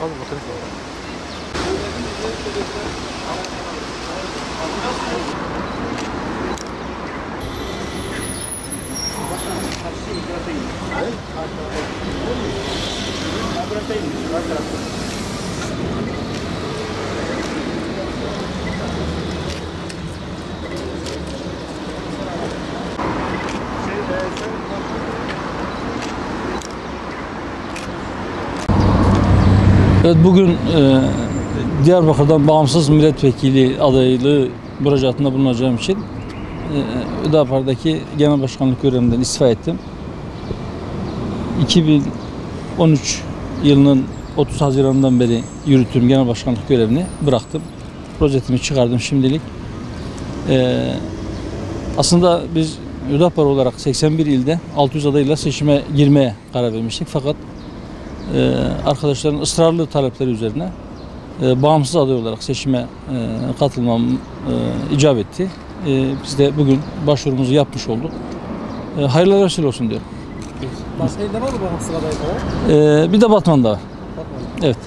Alın bakalım. Evet, bugün Diyarbakır'dan bağımsız milletvekili adaylığı müracaatında bulunacağım için Hüdapar'daki genel başkanlık görevinden istifa ettim. 2013 yılının 30 Haziran'dan beri yürüttüğüm genel başkanlık görevini bıraktım. Projetimi çıkardım şimdilik. Aslında biz Hüdapar olarak 81 ilde 600 adayla seçime girmeye karar vermiştik. Fakat arkadaşların ısrarlı talepleri üzerine bağımsız aday olarak seçime katılmam icap etti. Biz de bugün başvurumuzu yapmış olduk. Hayırlı vesile olsun diyorum. Başka ilde var mı bağımsız aday falan? Bir de Batman'da var. Bakmadım. Evet.